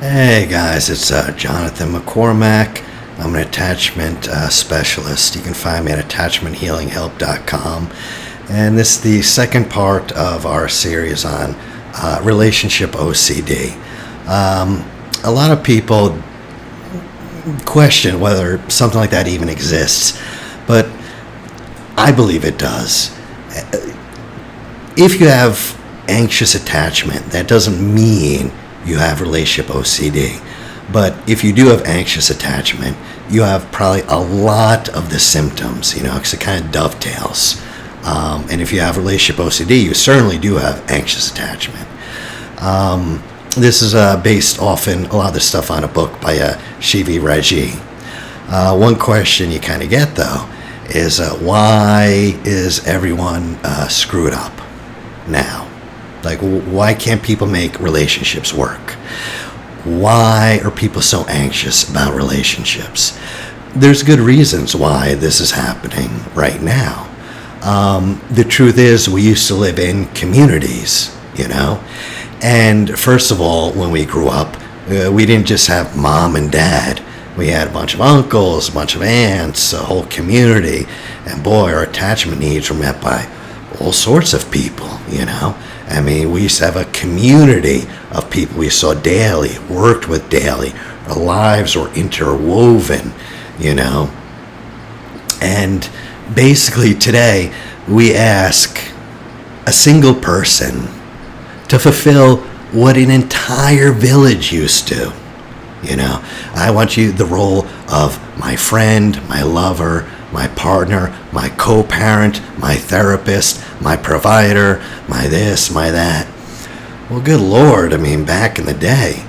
Hey guys, it's Jonathan McCormack. I'm an attachment specialist. You can find me at attachmenthealinghelp.com. And this is the second part of our series on relationship OCD. A lot of people question whether something like that even exists, but I believe it does. If you have anxious attachment, that doesn't mean you have relationship OCD. But if you do have anxious attachment, you have probably a lot of the symptoms, because it kind of dovetails. And if you have relationship OCD, you certainly do have anxious attachment. This is based often, a lot of this stuff on a book by Sheva Rajaee. One question you kind of get, though, is why is everyone screwed up now? Like, why can't people make relationships work? Why are people so anxious about relationships? There's good reasons why this is happening right now. The truth is, we used to live in communities, And first of all, when we grew up, we didn't just have mom and dad. We had a bunch of uncles, a bunch of aunts, a whole community. And boy, our attachment needs were met by all sorts of people, I mean, we used to have a community of people we saw daily, worked with daily. Our lives were interwoven, And basically today, we ask a single person to fulfill what an entire village used to. I want you the role of my friend, my lover, my partner, my co-parent, my therapist, my provider, my this, my that. Well, good Lord, back in the day,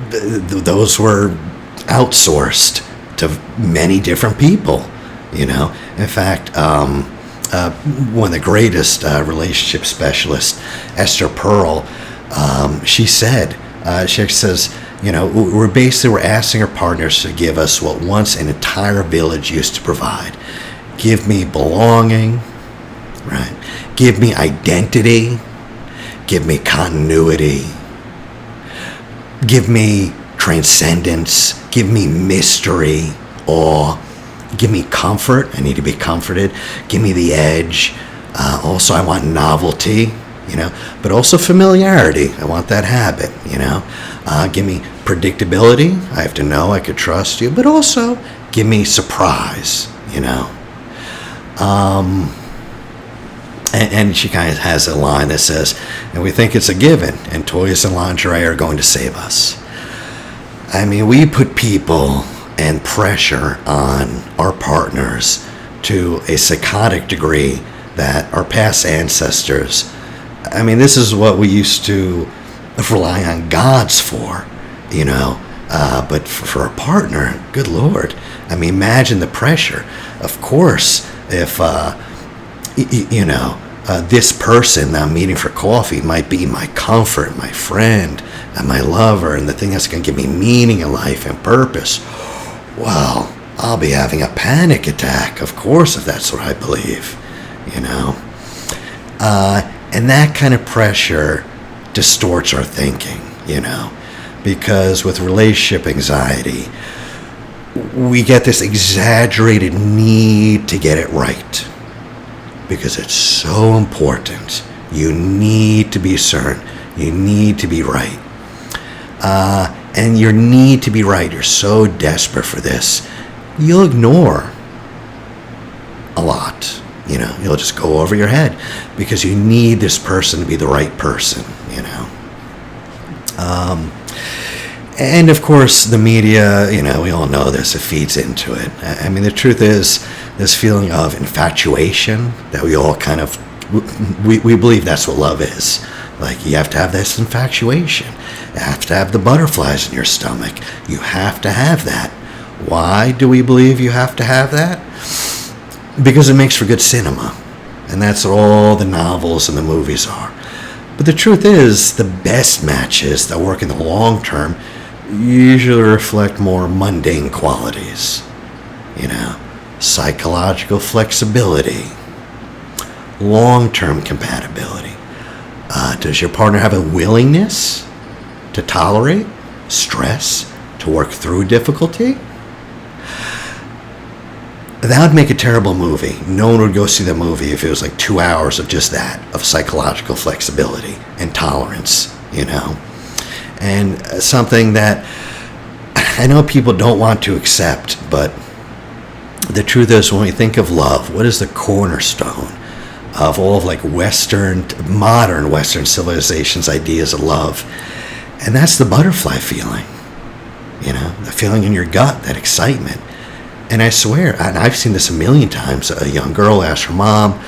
those were outsourced to many different people, In fact, one of the greatest relationship specialists, Esther Pearl, she says, we're asking our partners to give us what once an entire village used to provide. Give me belonging, right? Give me identity. Give me continuity. Give me transcendence. Give me mystery, awe. Give me comfort. I need to be comforted. Give me the edge. Also, I want novelty. But also familiarity. I want that habit, Give me predictability. I have to know I could trust you, but also give me surprise, And she kind of has a line that says, and we think it's a given, and toys and lingerie are going to save us. We put people and pressure on our partners to a psychotic degree that our past ancestors, this is what we used to rely on gods for, but for a partner, good Lord. Imagine the pressure. Of course, if, this person I'm meeting for coffee might be my comfort, my friend, and my lover, and the thing that's going to give me meaning in life and purpose, well, I'll be having a panic attack, of course, if that's what I believe, And that kind of pressure distorts our thinking, because with relationship anxiety, we get this exaggerated need to get it right because it's so important. You need to be certain. You need to be right. And your need to be right, you're so desperate for this, you'll ignore a lot. You'll just go over your head because you need this person to be the right person, And of course, the media, we all know this, it feeds into it. The truth is, this feeling of infatuation that we all kind of, we believe that's what love is. Like, you have to have this infatuation. You have to have the butterflies in your stomach. You have to have that. Why do we believe you have to have that? Because it makes for good cinema. And that's what all the novels and the movies are. But the truth is, the best matches that work in the long term usually reflect more mundane qualities. Psychological flexibility, long-term compatibility, Does your partner have a willingness to tolerate stress, to work through difficulty? That would make a terrible movie. No one would go see the movie if it was like 2 hours of just that, of psychological flexibility and tolerance, And something that I know people don't want to accept, but the truth is, when we think of love, what is the cornerstone of all of like modern Western civilization's ideas of love? And that's the butterfly feeling, the feeling in your gut, that excitement. And I swear, and I've seen this a million times, a young girl asks her mom,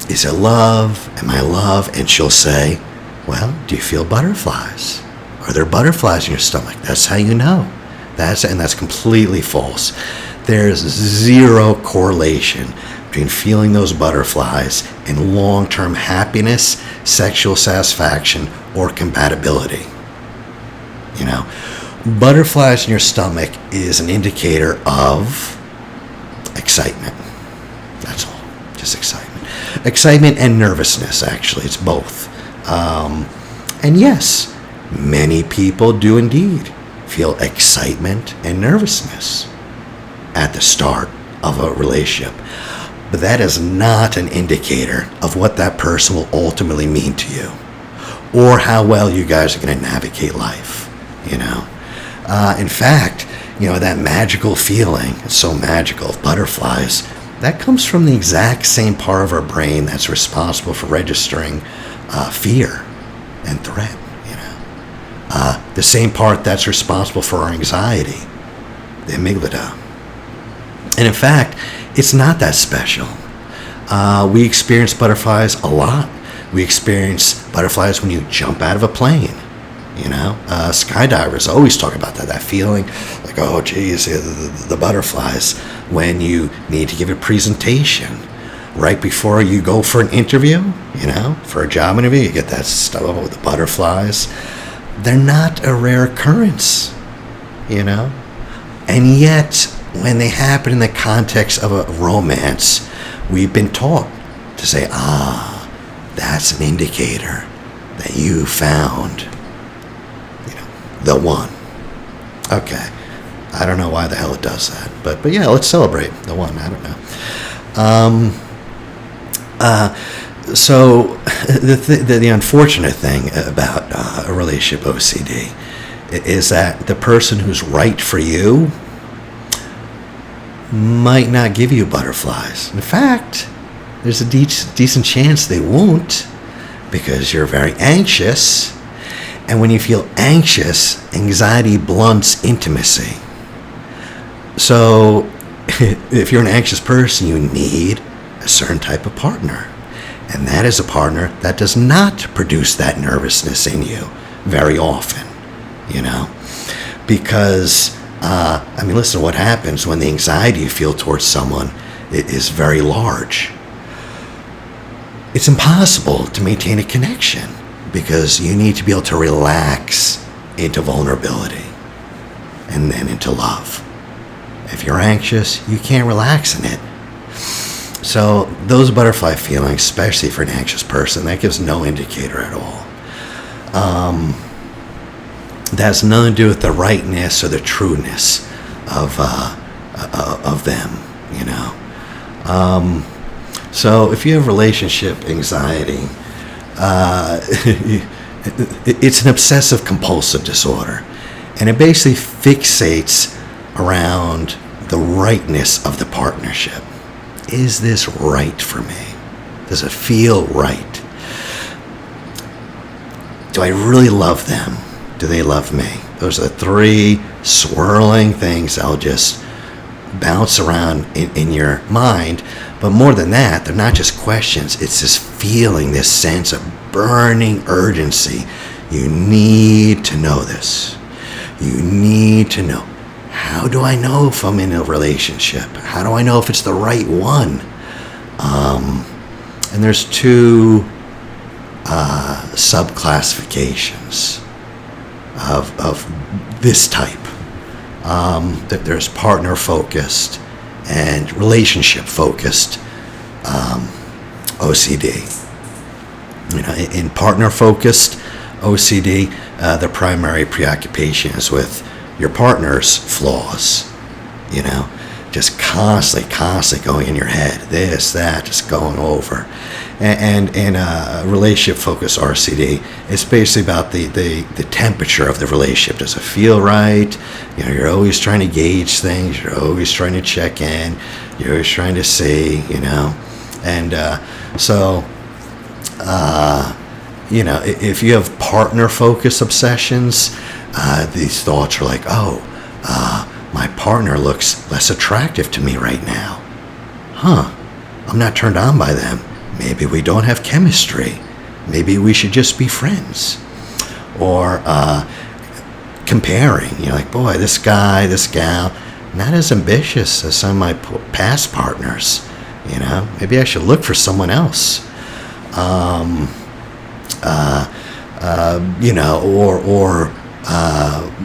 is it love? Am I love? And she'll say, well, do you feel butterflies? Are there butterflies in your stomach? That's how you know. And that's completely false. There's zero correlation between feeling those butterflies and long-term happiness, sexual satisfaction, or compatibility. Butterflies in your stomach is an indicator of excitement. That's all. Just excitement. Excitement and nervousness, actually. It's both. And yes, many people do indeed feel excitement and nervousness at the start of a relationship. But that is not an indicator of what that person will ultimately mean to you, or how well you guys are going to navigate life, In fact, that magical feeling, it's so magical, of butterflies, that comes from the exact same part of our brain that's responsible for registering fear and threat, the same part that's responsible for our anxiety, the amygdala. And in fact, it's not that special. We experience butterflies a lot. We experience butterflies when you jump out of a plane. Skydivers always talk about that feeling like, oh, geez, the butterflies when you need to give a presentation. Right before you go for an interview, for a job interview, you get that stuff with the butterflies. They're not a rare occurrence, And yet, when they happen in the context of a romance, we've been taught to say, that's an indicator that you found the one. Okay. I don't know why the hell it does that. But yeah, let's celebrate the one. I don't know. So the unfortunate thing about a relationship OCD is that the person who's right for you might not give you butterflies. In fact, there's a decent chance they won't, because you're very anxious. And when you feel anxious, anxiety blunts intimacy. So if you're an anxious person, you need a certain type of partner. And that is a partner that does not produce that nervousness in you very often, Because, listen to what happens when the anxiety you feel towards someone is very large. It's impossible to maintain a connection, because you need to be able to relax into vulnerability and then into love. If you're anxious, you can't relax in it. So those butterfly feelings, especially for an anxious person, that gives no indicator at all. That has nothing to do with the rightness or the trueness of them, So if you have relationship anxiety, it's an obsessive compulsive disorder, and it basically fixates around the rightness of the partnership. Is this right for me? Does it feel right? Do I really love them? Do they love me? Those are the three swirling things that'll just bounce around in your mind. But more than that, they're not just questions. It's this feeling, this sense of burning urgency. You need to know this. You need to know. How do I know if I'm in a relationship? How do I know if it's the right one? And there's two subclassifications of this type. That there's partner-focused and relationship-focused OCD. In partner-focused OCD, the primary preoccupation is with your partner's flaws. Just constantly going in your head, this, that, just going over. And in a relationship-focused RCD, it's basically about the temperature of the relationship. Does it feel right? You're always trying to gauge things. You're always trying to check in. You're always trying to see, And if you have partner-focused obsessions, these thoughts are like, my partner looks less attractive to me right now. I'm not turned on by them. Maybe we don't have chemistry. Maybe we should just be friends. Or comparing. Like, boy, this guy, this gal, not as ambitious as some of my past partners. Maybe I should look for someone else.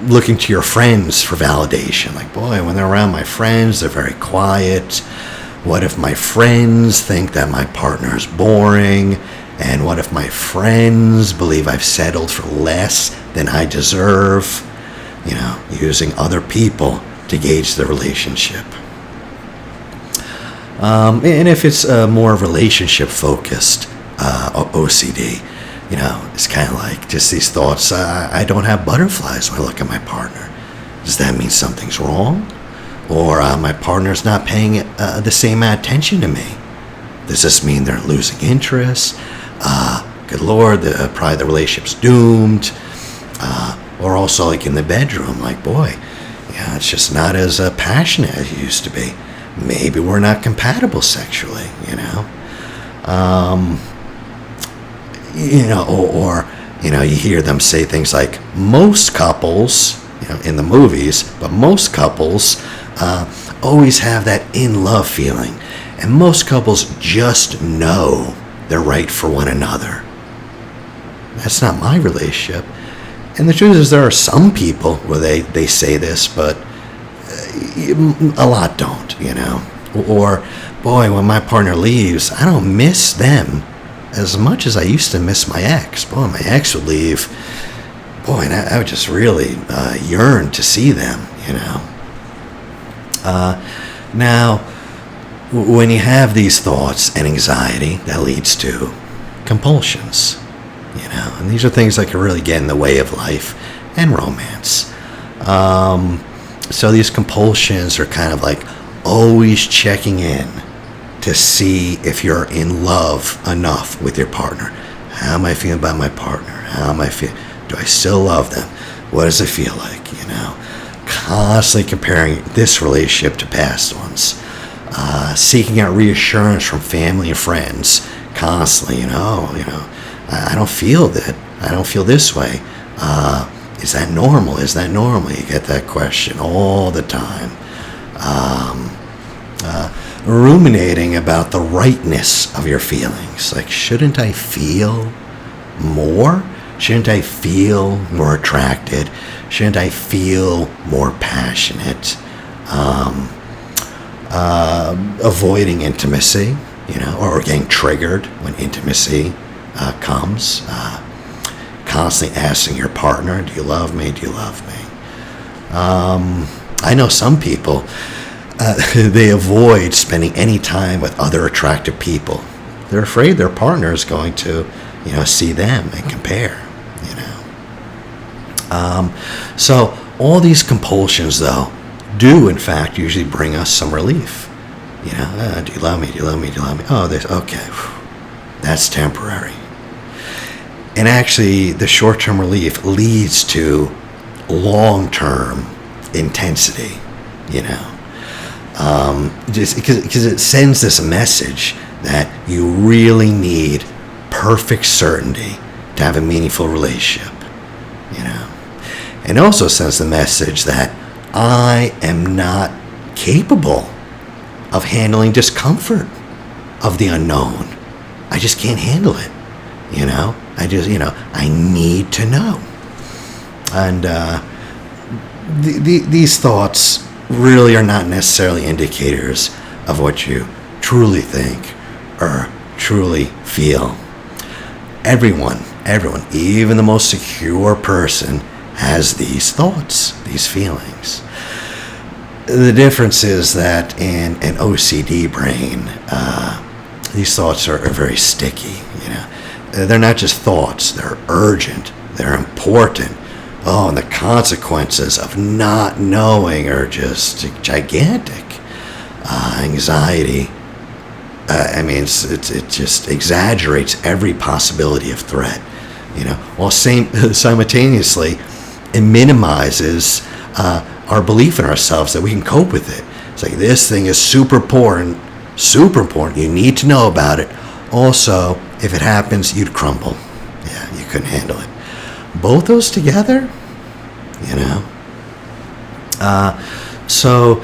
Looking to your friends for validation. Like, boy, when they're around my friends, they're very quiet. What if my friends think that my partner's boring? And what if my friends believe I've settled for less than I deserve? Using other people to gauge the relationship. And if it's more relationship-focused OCD, it's kind of like just these thoughts. I don't have butterflies when I look at my partner. Does that mean something's wrong? Or my partner's not paying the same attention to me? Does this mean they're losing interest? Good Lord, probably the relationship's doomed. Or also like in the bedroom, like, boy, it's just not as passionate as it used to be. Maybe we're not compatible sexually, or you hear them say things like, most couples, in the movies, but most couples always have that in-love feeling. And most couples just know they're right for one another. That's not my relationship. And the truth is, there are some people where they say this, but a lot don't, Or, boy, when my partner leaves, I don't miss them as much as I used to miss my ex. Boy, my ex would leave. Boy, and I would just really yearn to see them, Now, when you have these thoughts and anxiety, that leads to compulsions, And these are things that can really get in the way of life and romance. So these compulsions are kind of like always checking in to see if you're in love enough with your partner. How am I feeling about my partner? How am I feeling? Do I still love them? What does it feel like? Constantly comparing this relationship to past ones. Seeking out reassurance from family and friends. Constantly, I don't feel that. I don't feel this way. Is that normal? Is that normal? You get that question all the time. Ruminating about the rightness of your feelings. Like, shouldn't I feel more? Shouldn't I feel more attracted? Shouldn't I feel more passionate? Avoiding intimacy, or getting triggered when intimacy comes. Constantly asking your partner, do you love me? Do you love me? I know some people, they avoid spending any time with other attractive people. They're afraid their partner is going to, see them and compare, So all these compulsions, though, do in fact usually bring us some relief. Do you love me? Do you love me? Do you love me? Oh, okay. That's temporary. And actually, the short-term relief leads to long-term intensity, just because it sends this message that you really need perfect certainty to have a meaningful relationship, And also sends the message that I am not capable of handling discomfort of the unknown. I just can't handle it, I just, I need to know. And these thoughts really are not necessarily indicators of what you truly think or truly feel. Everyone, even the most secure person has these thoughts, these feelings. The difference is that in an OCD brain, these thoughts are very sticky. They're not just thoughts; they're urgent, they're important. Oh, and the consequences of not knowing are just gigantic. Anxiety, it just exaggerates every possibility of threat. While simultaneously, it minimizes our belief in ourselves that we can cope with it. It's like, this thing is super important. You need to know about it. Also, if it happens, you'd crumble. Yeah, you couldn't handle it. Both those together, so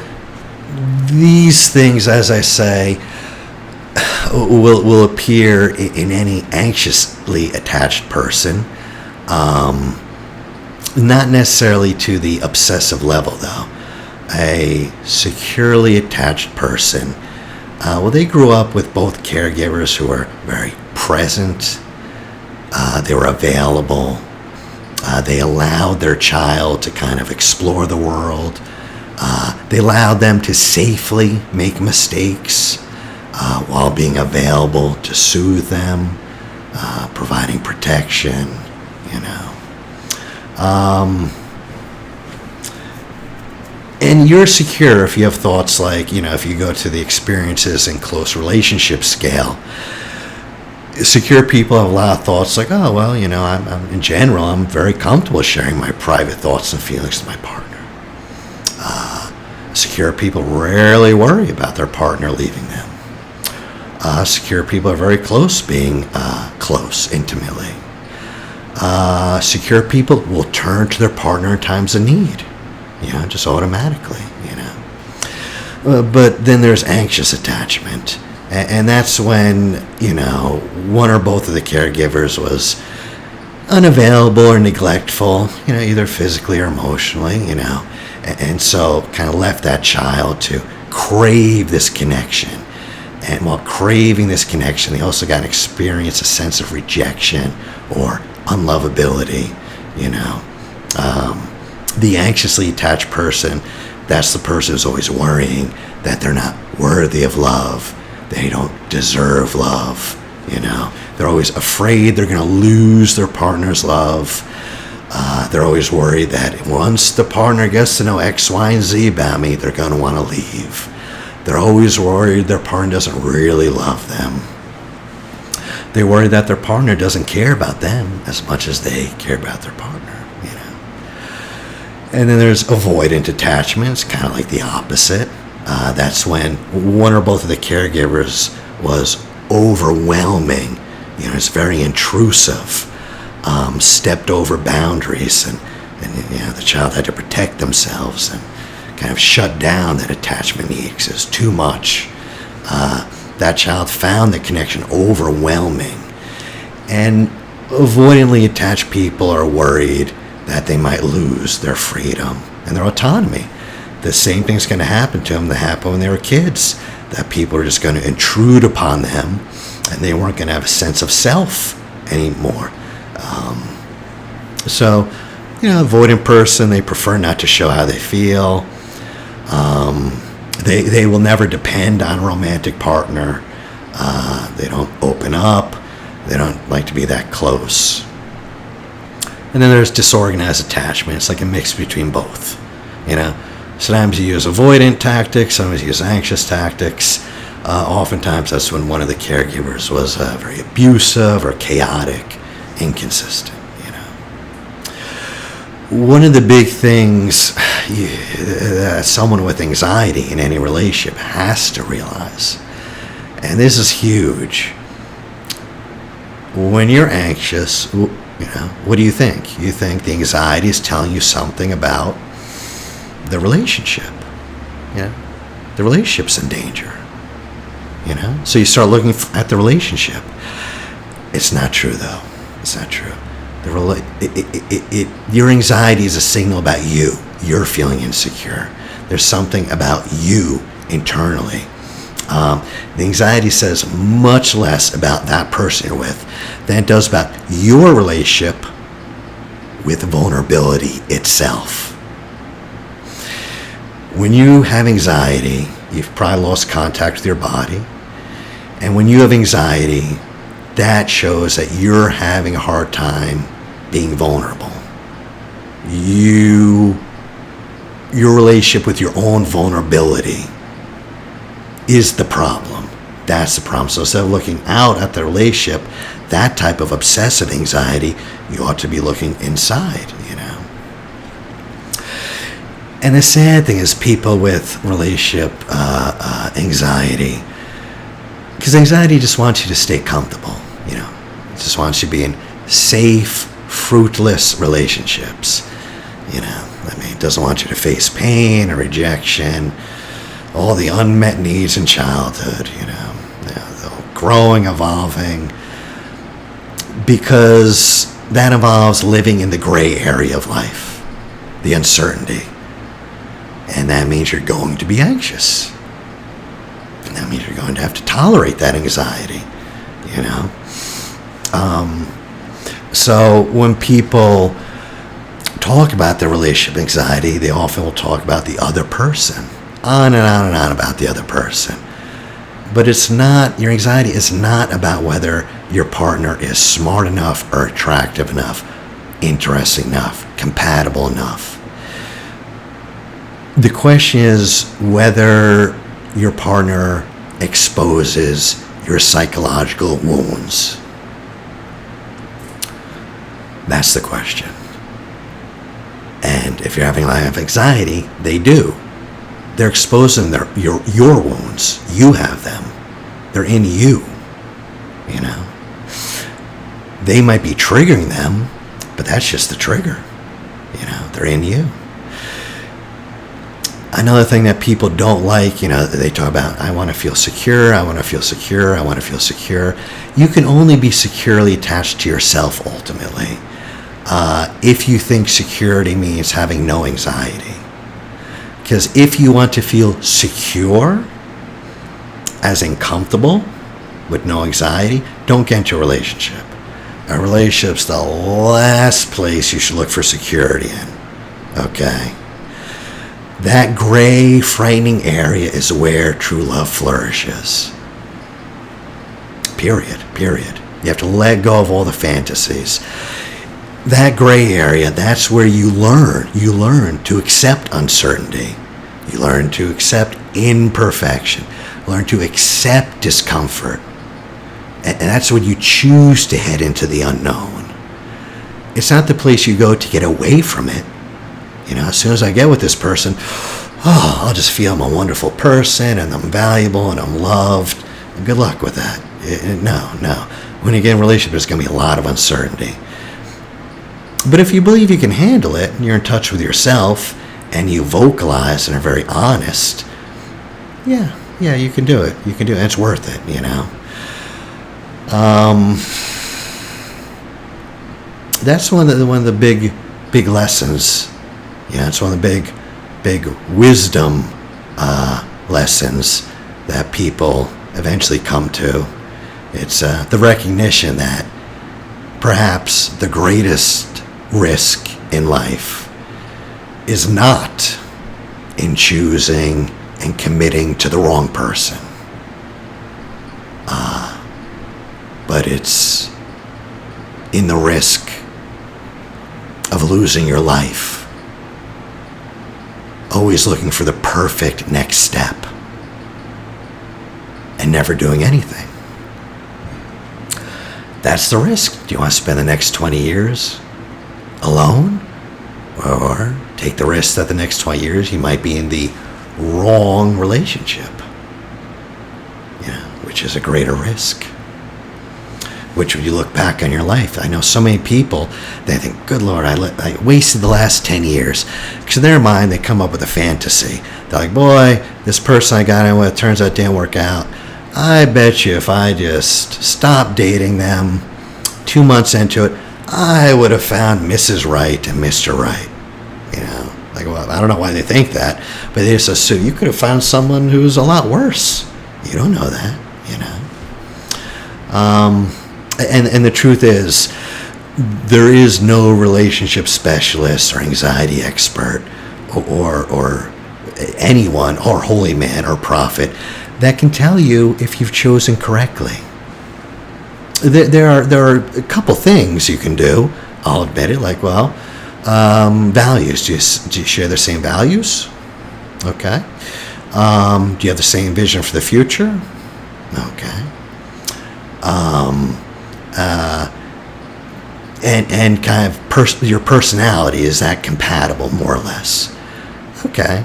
these things, as I say, will appear in any anxiously attached person. Not necessarily to the obsessive level, though. A securely attached person, they grew up with both caregivers who were very present. They were available. They allowed their child to kind of explore the world. They allowed them to safely make mistakes while being available to soothe them, providing protection, And you're secure if you have thoughts like, if you go to the experiences and close relationship scale. Secure people have a lot of thoughts like, oh, well, I'm in general, I'm very comfortable sharing my private thoughts and feelings to my partner. Secure people rarely worry about their partner leaving them. Secure people are very close, being close intimately. Secure people will turn to their partner in times of need, just automatically, But then there's anxious attachment. And that's when, one or both of the caregivers was unavailable or neglectful, either physically or emotionally, and so kind of left that child to crave this connection. And while craving this connection, they also got to experience a sense of rejection or unlovability, The anxiously attached person, that's the person who's always worrying that they're not worthy of love. They don't deserve love, They're always afraid they're going to lose their partner's love. They're always worried that once the partner gets to know X, Y, and Z about me, they're going to want to leave. They're always worried their partner doesn't really love them. They worry that their partner doesn't care about them as much as they care about their partner, And then there's avoidant attachments, kind of like the opposite. That's when one or both of the caregivers was overwhelming. It's very intrusive, stepped over boundaries, and the child had to protect themselves and kind of shut down that attachment need because it's too much. That child found the connection overwhelming. And avoidantly attached people are worried that they might lose their freedom and their autonomy. The same thing's going to happen to them that happened when they were kids, that people are just going to intrude upon them and they weren't going to have a sense of self anymore. Avoidant person, they prefer not to show how they feel. They will never depend on a romantic partner. They don't open up. They don't like to be that close. And then there's disorganized attachment. It's like a mix between both. Sometimes you use avoidant tactics, sometimes you use anxious tactics. Oftentimes that's when one of the caregivers was very abusive or chaotic, inconsistent. One of the big things someone with anxiety in any relationship has to realize, and this is huge, when you're anxious, what do you think? You think the anxiety is telling you something about the relationship. The relationship's in danger. So you start looking at the relationship. It's not true, though. It's not true. Your anxiety is a signal about you. You're feeling insecure. There's something about you internally The anxiety says much less about that person you're with than it does about your relationship with vulnerability itself. When you have anxiety, you've probably lost contact with your body. And when you have anxiety, that shows that you're having a hard time being vulnerable. Your relationship with your own vulnerability is the problem. That's the problem. So instead of looking out at the relationship, that type of obsessive anxiety, you ought to be looking inside, And the sad thing is people with relationship anxiety, because anxiety just wants you to stay comfortable, It just wants you to be in safe, fruitless relationships, It doesn't want you to face pain or rejection, all the unmet needs in childhood, the growing, evolving, because that involves living in the gray area of life, the uncertainty. And that means you're going to be anxious. And that means you're going to have to tolerate that anxiety, So when people talk about their relationship anxiety, they often will talk about the other person, on and on and on about the other person. But your anxiety is not about whether your partner is smart enough or attractive enough, interesting enough, compatible enough. The question is whether your partner exposes your psychological wounds. That's the question. And if you're having a lot of anxiety, they do. They're exposing your wounds. You have them. They're in you. They might be triggering them, but that's just the trigger. They're in you. Another thing that people don't like, they talk about, I want to feel secure, I want to feel secure, I want to feel secure. You can only be securely attached to yourself ultimately. If you think security means having no anxiety. Because if you want to feel secure, as in comfortable, with no anxiety, don't get into a relationship. A relationship's the last place you should look for security in. Okay? That gray, frightening area is where true love flourishes. Period. You have to let go of all the fantasies. That gray area, that's where you learn. You learn to accept uncertainty. You learn to accept imperfection. Learn to accept discomfort. And that's when you choose to head into the unknown. It's not the place you go to get away from it. As soon as I get with this person, I'll just feel I'm a wonderful person and I'm valuable and I'm loved. And good luck with that. No. When you get in a relationship, there's going to be a lot of uncertainty. But if you believe you can handle it and you're in touch with yourself and you vocalize and are very honest, yeah, you can do it. You can do it. It's worth it, That's one of the big lessons. It's one of the big wisdom lessons that people eventually come to. It's the recognition that perhaps the greatest risk in life is not in choosing and committing to the wrong person, but it's in the risk of losing your life. Always looking for the perfect next step and never doing anything. That's the risk. Do you want to spend the next 20 years alone? Or take the risk that the next 20 years you might be in the wrong relationship? Which is a greater risk. Which, when you look back on your life, I know so many people, they think, good Lord, I wasted the last 10 years. Because in their mind, they come up with a fantasy. They're like, boy, this person I got in with, turns out it didn't work out. I bet you if I just stopped dating them 2 months into it, I would have found Mrs. Right and Mr. Right. Well, I don't know why they think that, but they just assume you could have found someone who's a lot worse. You don't know that, you know. And the truth is, there is no relationship specialist or anxiety expert or anyone or holy man or prophet that can tell you if you've chosen correctly. There are a couple things you can do. I'll admit it. Like, well, values. Do you share the same values? Okay. Do you have the same vision for the future? Okay. And kind of your personality, is that compatible, more or less? Okay.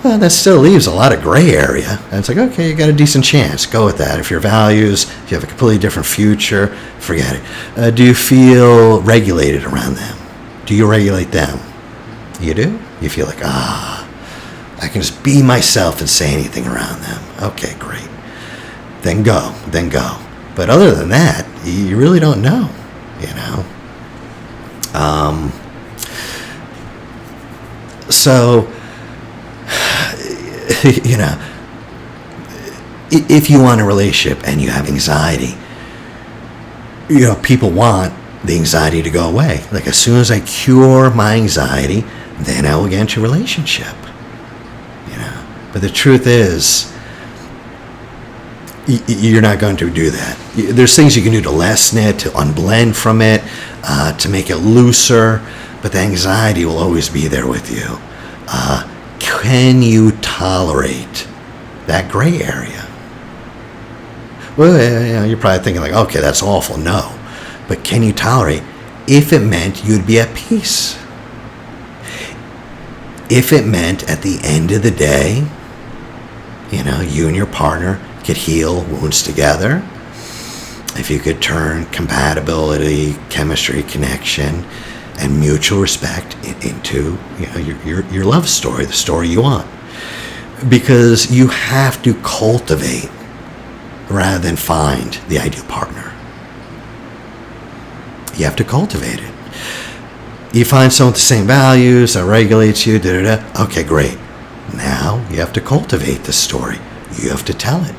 Well, that still leaves a lot of gray area. And it's like, okay, you got a decent chance. Go with that. If your values, if you have a completely different future, forget it. Do you feel regulated around them? Do you regulate them? You do? You feel like, I can just be myself and say anything around them. Okay, great. Then go. But other than that, you really don't know, you know. So, you know, if you want a relationship and you have anxiety, you know, people want the anxiety to go away. Like, as soon as I cure my anxiety, then I will get into a relationship, you know. But the truth is, you're not going to do that. There's things you can do to lessen it, to unblend from it, to make it looser, but the anxiety will always be there with you. Can you tolerate that gray area? Well, you know, you're probably thinking like, okay, that's awful. No. But can you tolerate if it meant you'd be at peace? If it meant at the end of the day, you know, you and your partner could heal wounds together, if you could turn compatibility, chemistry, connection, and mutual respect into, you know, your love story, the story you want. Because you have to cultivate rather than find the ideal partner. You have to cultivate it. You find someone with the same values that regulates you, okay, great. Now you have to cultivate the story. You have to tell it.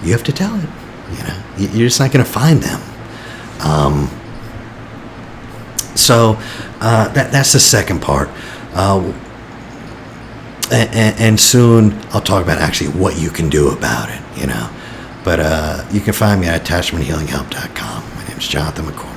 You have to tell it. You know, you're just not going to find them. So that's the second part. And soon I'll talk about actually what you can do about it, you know. But you can find me at attachmenthealinghelp.com. My name is Jonathan McCormack.